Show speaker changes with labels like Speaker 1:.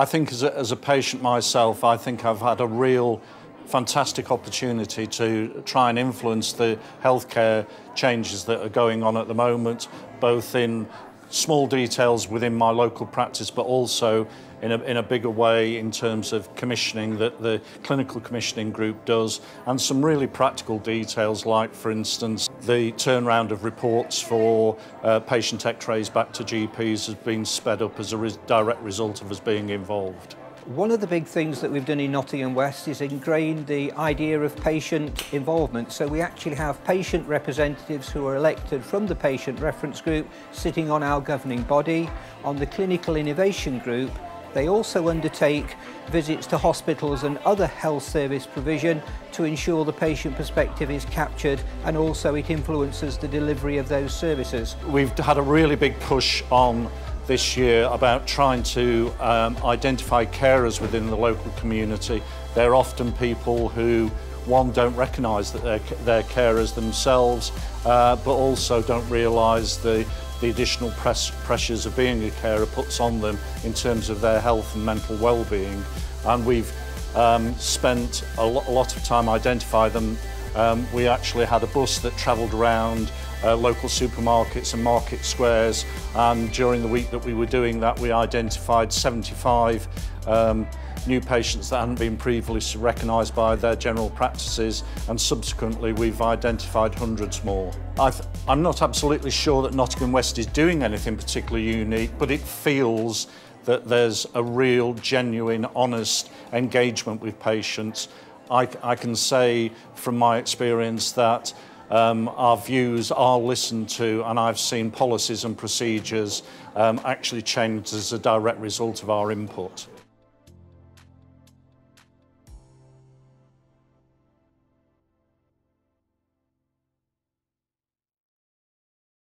Speaker 1: I think as a patient myself, I think I've had a real fantastic opportunity to try and influence the healthcare changes that are going on at the moment, both in small details within my local practice, but also in a bigger way in terms of commissioning that the clinical commissioning group does, and some really practical details like, for instance, the turnaround of reports for patient x-rays back to GPs has been sped up as a direct result of us being involved.
Speaker 2: One of the big things that we've done in Nottingham West is ingrain the idea of patient involvement. So we actually have patient representatives who are elected from the patient reference group sitting on our governing body. On the clinical innovation group, they also undertake visits to hospitals and other health service provision to ensure the patient perspective is captured, and also it influences the delivery of those services.
Speaker 1: We've had a really big push on this year about trying to identify carers within the local community. They're often people who, one, don't recognise that they're carers themselves, but also don't realise the additional pressures of being a carer puts on them in terms of their health and mental well-being. And we've spent a lot of time identifying them. We actually had a bus that travelled around local supermarkets and market squares, and during the week that we were doing that, we identified 75 new patients that hadn't been previously recognised by their general practices, and subsequently we've identified hundreds more. I'm not absolutely sure that Nottingham West is doing anything particularly unique, but it feels that there's a real, genuine, honest engagement with patients. I can say from my experience that our views are listened to, and I've seen policies and procedures actually changed as a direct result of our input.